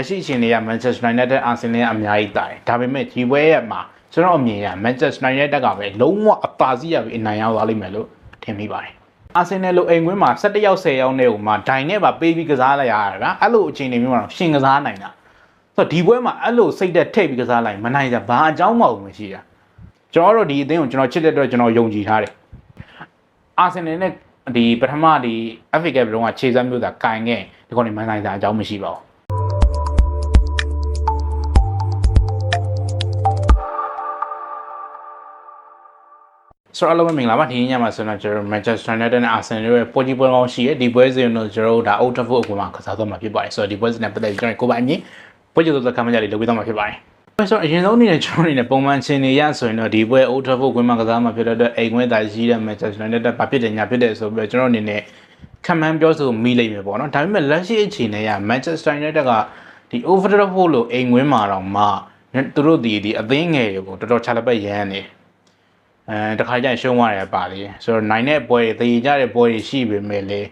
ရှိအချိန်တွေက Manchester United အာဆင်နယ်အများကြီးတာတယ်ဒါပေမဲ့ဒီပွဲရဲ့မှာကျွန်တော်အမြင်ရ Manchester United ကပဲလုံးဝအပါစီးရပြီးအနိုင်ရသွားလိမ့်မယ်လို့ထင်မိပါတယ်အာဆင်နယ်လိုအိမ်ကွင်းမှာ17ယောက်10ယောက်နဲ့ဟိုမှာဒိုင်နဲ့ပါပေးပြီးကစားလိုက်ရတာဗျာအဲ့လိုအချိန်တွေမျိုးမှာရှင်ကစားနိုင်တာဆိုတော့ဒီပွဲမှာအဲ့လိုစိတ်သက်ထိတ်ပြီးကစားလိုက်မနိုင်ကြဘာအကြောင်းမှမရှိတာကျွန်တော်တို့ဒီအသင်းကိုကျွန်တော်ချစ်တဲ့အတွက်ကျွန်တော်ယုံကြည်ထားတယ်အာဆင်နယ်နဲ့ဒီပထမဒီ FA Cup လုံးကခြေစမ်းမျိုးသာကင်ခဲ့ဒီကောင်နေမနိုင်တာအကြောင်းမရှိပါဘူးဆိုတော့အလုံးမင်္ဂလာပါဒီညမှာဆိုတော့ကျွန်တော် Manchester United နဲ့ Arsenal တို့ရဲ့ပွဲကြီးပွဲကောင်းရှိရဲ့ဒီပွဲစဉ်တို့ကျွန်တော်တို့ဒါ Old Trafford အကွာမှာကစားသွားမှာဖြစ်ပါတယ်ဆိုတော့ဒီပွဲစဉ်နဲ့ပတ်သက်ပြီးကျွန်တော်ကိုယ်ပိုင်အမြင်ပွဲကြိုသောကမ္ဘာကြီးလေးလုပ်ပေးသွားမှာဖြစ်ပါတယ်ဆိုတော့အရင်ဆုံးအနေနဲ့ကျွန်တော်အနေနဲ့ပုံမှန်ချင်းနေရဆိုရင်တော့ဒီပွဲ Old Trafford ကွင်းမှာကစားမှာဖြစ်တဲ့အတွက်အိမ်ကွင်းသားရှိတဲ့ Manchester United ဘာဖြစ်တယ်ညာဖြစ်တယ်ဆိုပြီးတော့ကျွန်တော်အနေနဲ့ခံမှန်းပြောဆိုမိလိမ့်မယ်ပေါ့နော်ဒါပေမဲ့လက်ရှိအခြေအနေက Manchester United ကဒီ Old Trafford လို့အိမ်ကွင်းမှာတော့မှသူတို့ဒီအသင်းငယ်တွေကိုတော်တော်ချလက်ပတ်ရမ်းနေတခါကျရင်ရှုံးသွားတယ်ပါလေဆိုတော့နိုင်တဲ့ပွဲတွေတည်ကြတဲ့ပွဲတွေရှိပေမဲ့လ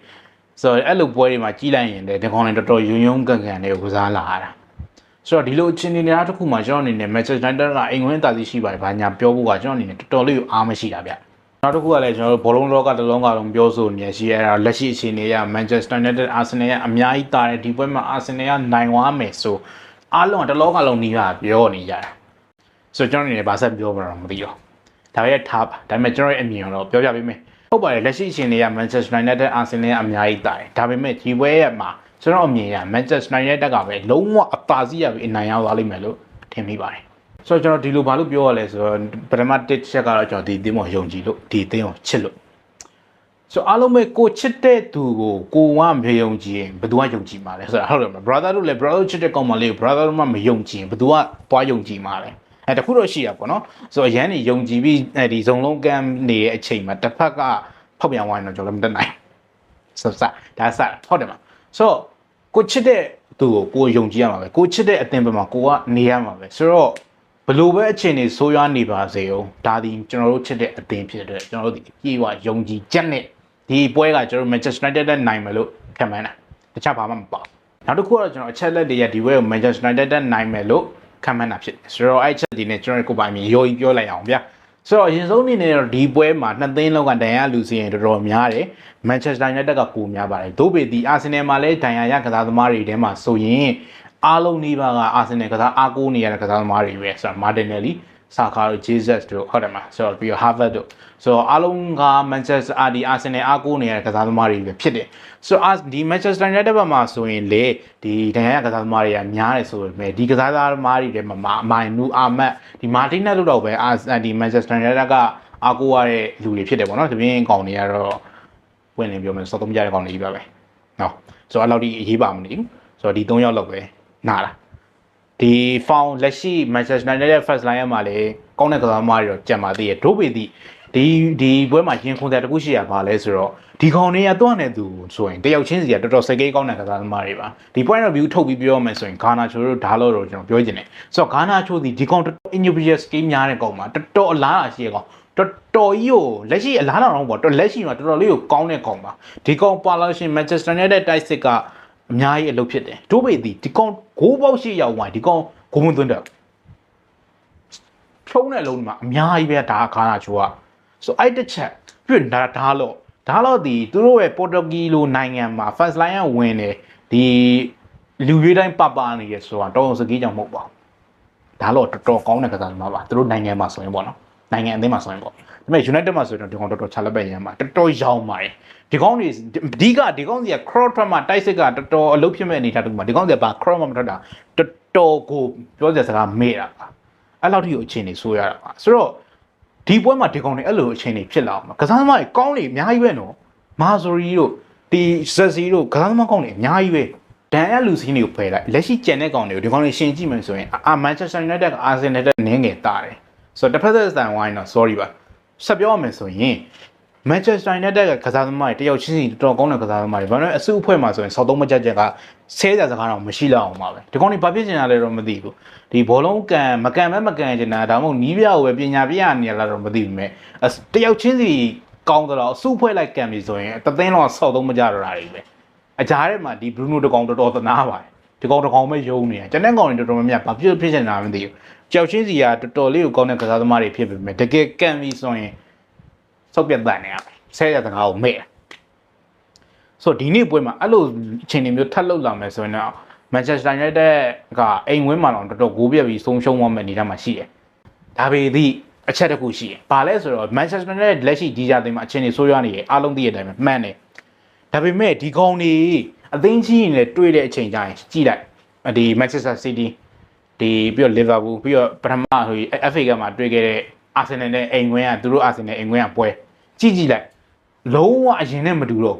ေဆိုတော့အဲ့လိုပွဲတွေမှာကြီးလိုက်ရင်လည်းဒီကောင်တွေတော်တော်ယုံယုံကန်ကန်တွေကစားလာရတာဆိုတော့ဒီလိုအခြေအနေများတစ်ခုမှာကျွန်တော်အနေနဲ့ Manchester United ကအိမ်ဝင်တာစီရှိပါတယ်ဘာညာပြောဖို့ကကျွန်တော်အနေနဲ့တော်တော်လေးကိုအားမရှိတာဗျနောက်တစ်ခုကလည်းကျွန်တော်တို့ဘောလုံးလောကတစ်လုံးကလုံးပြောဆိုနေရှိရတာလက်ရှိအခြေအနေက Manchester United Arsenal ကအများကြီးတာတယ်ဒီပွဲမှာ Arsenal ကနိုင်သွားမယ်ဆိုအားလုံးကတစ်လောကလုံးနီးပါပြောနေကြတာဆိုတော့ကျွန်တော်အနေနဲ့ဗာဆက်ပြောမှာတော့မသိတော့ဒါရဲ့ထားပါဒါပေမဲ့ကျွန်တော်ရဲ့အမြင်တော့ပြောပြပေးမယ်ဟုတ်ပါတယ်လက်ရှိအချိန်တွေက Manchester United Arsenal အများကြီးတာတယ်ဒါပေမဲ့ဒီပွဲရဲ့မှာကျွန်တော်အမြင်ရ Manchester United ကပဲလုံးဝအပါစီးရပြီးအနိုင်ရသွားလိမ့်မယ်လို့ထင်မိပါတယ်ဆိုတော့ကျွန်တော်ဒီလိုဘာလို့ပြောရလဲဆိုတော့ပထမတစ်ချက်ကတော့ကျွန်တော်ဒီအသင်းကိုယုံကြည်လို့ဒီအသင်းကိုချစ်လို့ဆိုအားလုံးပဲကိုချစ်တဲ့သူကိုကမယုံကြည်ရင်ဘယ်သူကယုံကြည်မှာလဲဆိုတော့ဟုတ်တယ်မလား brother တို့လည်း brother ချစ်တဲ့ကောင်မလေးကို brother တို့မှမယုံကြည်ရင်ဘယ်သူကသွားယုံကြည်မှာလဲတခုတော့ရှိရပေါ့နော်ဆိုတော့အရန်နေယုံကြည်ပြီးဒီဇုံလုံးကမ်းနေတဲ့အချိန်မှာတစ်ဖက်ကဖောက်ပြန်သွားရင်တော့ကျွန်တော်လည်းမတက်နိုင်ဆိုတော့ဒါစဟုတ်တယ်မဆိုတော့ကိုချစ်တဲ့သူကိုယုံကြည်ရမှာပဲကိုချစ်တဲ့အသင်းဘက်မှာကိုကနေရမှာပဲဆိုတော့ဘလို့ပဲအခြေအနေဆိုးရွားနေပါစေအောင်ဒါဒီကျွန်တော်တို့ချစ်တဲ့အသင်းဖြစ်တဲ့ကျွန်တော်တို့ဒီအပြေးဝယုံကြည်ချက်နဲ့ဒီပွဲကကျွန်တော်တို့ Manchester United နဲ့နိုင်မယ်လို့ခံမှန်းတာတခြားဘာမှမပေါ့နောက်တစ်ခုကတော့ကျွန်တော်အချက်လက်တွေရဒီပွဲကို Manchester United နဲ့နိုင်မယ်လို့ခံမှန်းတာဖြစ်တယ်ဆိုတော့အဲ့ချက်ဒီနဲ့ကျွန်တော်ကိုယ်ပိုင်မြင်ရိုးကြီးပြောလိုက်အောင်ဗျာဆိုတော့အရင်ဆုံးအနေနဲ့တော့ဒီပွဲမှာနှစ်သင်းလောက်ကဒဏ်ရာလူစီရင်တော်တော်များတယ် Manchester United ကပိုများပါတယ်ဒို့ပေဒီ Arsenal မှာလည်းဒဏ်ရာရကစားသမားတွေထဲမှာဆိုရင်အားလုံးနှီးပါက Arsenal ကစားအားကိုးနေရတဲ့ကစားသမားတွေပဲဆိုတော့ Martinelli ဆာကာတို့ Jesus တို့ဟုတ်တယ်မှာဆိုတော့ပြီးတော့ Harvard တို့ဆိုတော့အားလုံးက Manchester ဒီ Arsenal အားကိုးနေရတဲ့ကစားသမားတွေပဲဖြစ်တယ်ဆိုတော့ဒီ Manchester United ဘက်မှာဆိုရင်လေဒီဒဏ်ရာရကစားသမားတွေကများတယ်ဆိုပေမဲ့ဒီကစားသမားတွေထဲမှာအမိုင်နူအာမတ်ဒီ Martinez တို့တော့ပဲဒီ Manchester United ကအားကိုးရတဲ့လူတွေဖြစ်တယ်ပေါ့နော်တပြင်းကောင်တွေကတော့ဝင်နေပြောမယ်စောသုံးကြတဲ့ကောင်တွေကြီးပါပဲနော်ဆိုတော့အဲ့လောက်ဒီအရေးပါမနေဘူးဆိုတော့ဒီ3ယောက်လောက်ပဲနားလားဒီ found လက်ရှိ Manchester United ရဲ့ first line မှာလည်းကောင်းတဲ့ကစားသမားတွေတော့ကြံပါသေးတယ်ဒို့ပေဒီပွဲမှာရင်ခုန်တဲ့တခုရှိရပါလဲဆိုတော့ဒီကောင်တွေကတော့နဲ့သူဆိုရင်တယောက်ချင်းစီကတော်တော်စိတ်ကြီးကောင်းတဲ့ကစားသမားတွေပါဒီ point of view ထုတ်ပြီးပြောမယ်ဆိုရင် Ghana ချိုတို့ဓာတ်လို့တော့ကျွန်တော်ပြောချင်တယ်ဆိုတော့ Ghana ချိုဒီကောင်တော် individual skill များတဲ့ကောင်မှာတော်တော်အလားအလာရှိရကောင်တော်တော်ကြီးကိုလက်ရှိအလားလာတော့ပေါ့တော်လက်ရှိမှာတော်တော်လေးကိုကောင်းတဲ့ကောင်ပါဒီကောင်ပါလာရှင် Manchester United တိုက်စစ်ကအများကြီးအလုပ်ဖြစ်တယ်ဒို့ပေဒီကောင်ဂိုးပေါက်ရှိရောက်ဝင်ဒီကောင်ဂိုးမသွင်းတယ်ဖြုံးတဲ့လုံးမှာအများကြီးပဲဒါGhana ချိုကဆိုအဲ့တစ်ချက်ပြည့်ဒါလို့ဒီသူတို့ရဲ့ပေါ်တူဂီလိုနိုင်ငံမှာ first line ကဝင်တယ်ဒီလူရွေးတိုင်းပပနေရဆိုတာတော်တော်စကြီးကြောင်မဟုတ်ပါဘူးဒါတော့တော်တော်ကောင်းတဲ့ကစားသမားပါသူတို့နိုင်ငံမှာဆိုရင်ပေါ့နော်နိုင်ငံအသင်းမှာဆိုရင်ပေါ့ဒါပေမဲ့ United မှာဆိုရင်တော့ဒီကောင်တော်တော်ချလက်ပဲရမ်းပါတော်တော်ရောင်းပါတယ်ဒီကောင်တွေဒီကောင်စီက cross ထွက်မှာတိုက်စစ်ကတော်တော်အလုပ်ဖြစ်မဲ့အနေထားတူမှာဒီကောင်စီကဘာ cross မှမထွက်တာတော်တော်ကိုပြောစရာစကားမေ့တာပါအဲ့လောက်ထိကိုအခြေအနေဆိုးရတာပါဆိုတော့ဒီပွဲမှာဒီကောင်တွေအဲ့လိုအခြေအနေဖြစ်လာအောင်ကစားသမားတွေကောင်းနေအများကြီးပဲနော်မာဆိုရီတို့ဒီဆက်စီတို့ကစားသမားကောင်းနေအများကြီးပဲဒန်ရဲ့လူစီးတွေကိုဖယ်လိုက်လက်ရှိကျန်တဲ့ကောင်တွေကိုဒီကောင်တွေရှင်ကြည့်မယ်ဆိုရင်Manchester United က Arsenal နဲ့နင်းငယ်တာတယ်ဆိုတော့တစ်ဖက်သက်ဆိုင်ဝိုင်းတော့ sorry ပါဆက်ပြောရမယ်ဆိုရင် Manchester United ကစားသမားတွေတယောက်ချင်းစီတော်ကောင်းတဲ့ကစားသမားတွေဘာလို့အစုအဖွဲ့မှာဆိုရင်စောက်သုံးမကြက်ကဆဲကြစကားတော့မရှိလောက်အောင်ပါပဲဒီကောင်တွေဘာဖြစ်ချင်တာလဲတော့မသိဘူးဒီဘောလုံးကန်မကန်ချင်တာဒါမှမဟုတ်နီးပြကိုပဲပညာပြရနေရလားတော့မသိဘူးမဲ့တယောက်ချင်းစီကောင်းတော့အစုအဖွဲ့လိုက်ကန်ပြီဆိုရင်တသိန်းလောက်စောက်သုံးမကြတော့တာတွေပဲအကြားထဲမှာဒီ Bruno တကောင်တော်တော်သနာပါတယ် ဒီကောင်တစ်ကောင်ပဲယုံနေတယ်ကျွန်တဲ့ကောင်တွေတော်တော်များများဘာဖြစ်ဖြစ်နေတာမသိဘူးကြောက်ချင်းစီကတော်တော်လေးကိုကောင်းတဲ့ကစားသမားတွေဖြစ်ပေမဲ့တကယ်ကန်ပြီးဆိုရင်စောက်ပြတ်တန်နေရဆဲရတဲ့ကောင်ကိုမဲ့ဆိုဒီနေ့ပွဲမှာအဲ့လိုအချိန်တွေမျိုးထပ်လောက်လာမယ်ဆိုရင်တော့ Manchester United ကအိမ်ဝင်းမှာတော့တော်တော်ဂိုးပြတ်ပြီးဆုံးရှုံးသွားမယ့်အနေအထားမှာရှိတယ်ဒါပေမဲ့အချက်တစ်ခုရှိတယ်ဘာလဲဆိုတော့ Manchester United လက်ရှိဒီကြတဲ့မှာအချိန်တွေဆိုးရွားနေတယ်အားလုံးသိတဲ့အတိုင်းပဲမှန်တယ်ဒါပေမဲ့ဒီကောင်တွေအသိကြီးနဲ့တွေ့တဲ့အချိန်ကျရင်ကြည့်လိုက်ဒီ Manchester City ဒီပြီးတော့ Liverpool ပြီးတော့ပထမဟို FA ကမှာတွေ့ခဲ့တဲ့ Arsenal နဲ့အိမ်ဝင်ကသူတို့ Arsenal အိမ်ဝင်ကပွဲကြည့်လိုက်လုံးဝအရင်နဲ့မတူတော့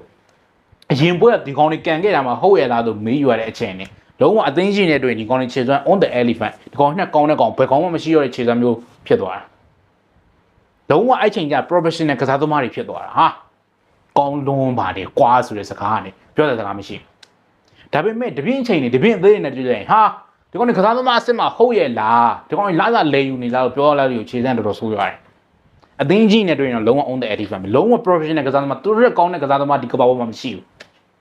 အရင်ပွဲကဒီကောင်တွေကန်ခဲ့တာမှဟုတ်ရလားဆိုမေးယူရတဲ့အချိန်နဲ့လုံးဝအသိကြီးနဲ့တွေ့ဒီကောင်တွေခြေစွမ်း on the elephant ဒီကောင်နဲ့ကောင်းတဲ့ကောင်ဘယ်ကောင်မှမရှိရတဲ့ခြေစွမ်းမျိုးဖြစ်သွားတာလုံးဝအဲ့ချိန်ကျ professional ကစားသမားတွေဖြစ်သွားတာဟာကောင်းလွန်ပါတယ်ကွာဆိုတဲ့စကားကနေပြောတဲ့စကားမရှိဒါပေမဲ့တပြင်းချိန်နေတပြင်းသေးနေတွေ့လိုက်ဟာဒီကောင်ကစားသမားအစ်စ်မှာဟုတ်ရဲ့လားဒီကောင်လာစားလဲယူနေလားလို့ပြောလာလို့ခြေစမ်းတော်တော်ဆိုးရတယ်အသင်းကြီးနဲ့တွေ့ရင်တော့လုံးဝ on the elephant လုံးဝ professional ကစားသမားသူတို့ကောင်းတဲ့ကစားသမားဒီကဘာပေါ်မှာမရှိဘူး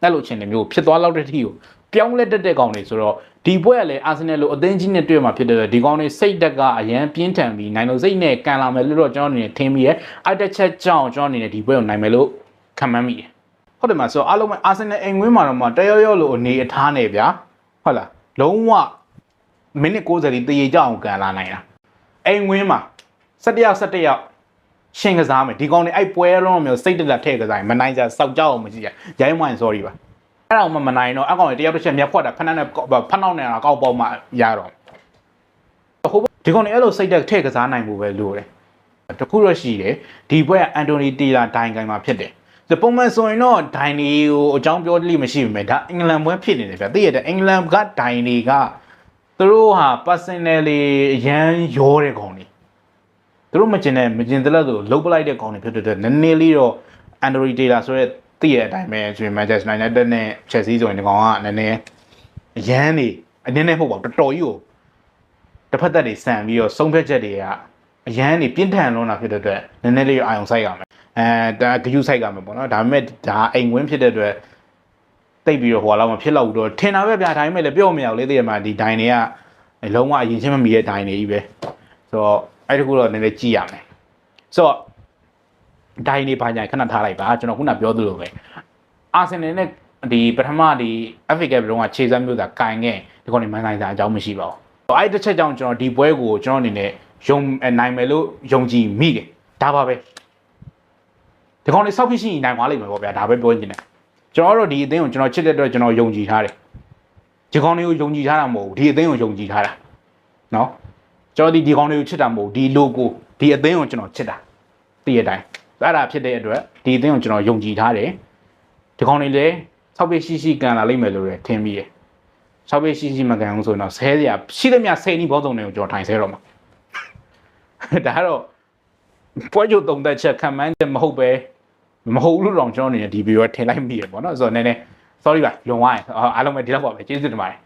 အဲ့လိုချင်းတွေမျိုးဖြစ်သွားလောက်တဲ့အထိကိုပြောင်းလဲတက်တဲ့ကောင်တွေဆိုတော့ဒီပွဲကလည်းအာဆင်နယ်လိုအသင်းကြီးနဲ့တွေ့မှာဖြစ်တဲ့ဒီကောင်တွေစိတ်တက်ကအရန်ပြင်းထန်ပြီးနိုင်လို့စိတ်နဲ့ကန်လာမယ်လို့တော့ကျွန်တော်အနေနဲ့ထင်မိရဲ့အဲ့တစ်ချက်ကြောင့်ကျွန်တော်အနေနဲ့ဒီပွဲကိုနိုင်မယ်လို့ခံမှန်းမိတယ်ဟုတ်တယ်မဆိုအားလုံးပဲအာဆင်နယ်အိမ်ဝင်းမှာတော့မှတရောလို့အနေအထားနေဗျာဟုတ်လားလုံးဝမိနစ်60တိတရေကြအောင်ကန်လာနိုင်တာအိမ်ဝင်းမှာ17ယောက်ရှင်ကစားမယ်ဒီကောင်တွေအဲ့ပွဲလုံးမျိုးစိတ်တက်ထည့်ကစားရင်မနိုင်ကြစောက်ကြောက်အောင်မကြည့်ရရိုင်းဝိုင်း sorry ပါအဲ့တော့မနိုင်တော့အကောင်တွေတယောက်တစ်ချက်မြက်ဖွက်တာဖနှက်နဲ့ဖနှောက်နေတာကောက်ပေါက်မှရတော့ဟိုဒီကောင်တွေအဲ့လိုစိတ်တက်ထည့်ကစားနိုင်ဖို့ပဲလိုတယ်တခုတော့ရှိတယ်ဒီပွဲကအန်တိုနီတီလာဒိုင်ကန်မှာဖြစ်တယ်ဒီပုံမှန်ဆိုရင်တော့ဒိုင်နီကိုအကြောင်းပြောလိမ့်မရှိဘူးဒါအင်္ဂလန်ပွဲဖြစ်နေတယ်ဗျသိရတဲ့အင်္ဂလန်ကဒိုင်နီကသူတို့ဟာ personally အရန်ရောတဲ့ကောင်တွေသူတို့မကျင်တဲ့လက်ဆိုလှုပ်ပလိုက်တဲ့ကောင်တွေဖြစ်တဲ့နည်းနည်းလေးတော့အန်တိုနီတီလာဆိုတဲ့သိရတဲ့အတိုင်းပဲဆိုရင် Manchester United နဲ့ Chelsea ဆိုရင်ဒီကောင်ကနည်းနည်းအရန်နေအနည်းနဲ့ဟုတ်ပါတော်တော်ကြီးကိုတစ်ဖက်သက်တွေဆန်ပြီးတော့ဆုံးဖြတ်ချက်တွေကအရန်နေပြင်းထန်လွန်းတာဖြစ်တဲ့အတွက်နည်းနည်းလေးအာရုံစိုက်ရမယ်ဒါဂယူးစိုက်ရမယ်ပေါ့နော်ဒါပေမဲ့ဒါအိမ်ဝင်းဖြစ်တဲ့အတွက်တိတ်ပြီးတော့ဟိုလောက်မဖြစ်တော့ဘူးတော့ထင်တာပဲဗျာဒါပေမဲ့လည်းပြောမရဘူးလေသိရမှာဒီဒိုင်တွေကလုံးဝအရင်ချင်းမမီတဲ့ဒိုင်တွေကြီးပဲဆိုတော့အဲ့ဒီခုတော့နည်းနည်းကြည့်ရမယ်ဆိုတော့ဒိုင်နေပါညာခဏထားလိုက်ပါကျွန်တော်ခုနပြောသလိုပဲအာဆင်နယ်နဲ့ဒီပထမဒီ FA Cup ဘလုံးကခြေစမ်းမျိုးသာကင်ခဲ့ဒီကောင်နေမန်ဆိုင်စာအကြောင်းမရှိပါဘူးအဲ့တစ်ချက်ကြောင့်ကျွန်တော်ဒီပွဲကိုကျွန်တော်အနေနဲ့ယုံနိုင်မယ်လို့ယုံကြည်မိတယ်ဒါပါပဲဒီကောင်နေစောက်ဖြစ်ရှိနိုင်သွားလိမ့်မယ်ပေါ့ဗျာဒါပဲပြောချင်တယ်ကျွန်တော်တို့ဒီအသင်းကိုကျွန်တော်ချစ်တဲ့အတွက်ကျွန်တော်ယုံကြည်ထားတယ်ဒီကောင်တွေကိုယုံကြည်ထားတာမဟုတ်ဘူးဒီအသင်းကိုယုံကြည်ထားတာနော်ကျွန်တော်ဒီကောင်တွေကိုချစ်တာမဟုတ်ဘူးဒီ logo ဒီအသင်းကိုကျွန်တော်ချစ်တာတည့်ရတိုင်းအဲ့ဒါဖြစ်တဲ့အတွက်ဒီအသင်းကိုကျွန်တော်ယုံကြည်ထားတယ်ဒီကောင်တွေလည်းဆောက်ပိတ်ရှိကန်လာလိမ့်မယ်လို့လည်းထင်မိတယ်ဆောက်ပိတ်ရှိမကန်ဘူးဆိုရင်တော့ဆဲစရာရှိသမျှဆဲနီးဘောစုံတွေကိုကျွန်တော်ထိုင်ဆဲတော့မှာဒါကတော့ပွဲကြိုတုံသက်ချက်ခံမှန်းချက်မဟုတ်ပဲမဟုတ်လို့တော့ကျွန်တော်အနေနဲ့ဒီဗီဒီယိုထင်လိုက်မိရပေါ့နော်ဆိုတော့နည်းနည်း sorry ပါလွန်သွားရင်အားလုံးပဲဒီလောက်ပါပဲကျေးဇူးတင်ပါတယ်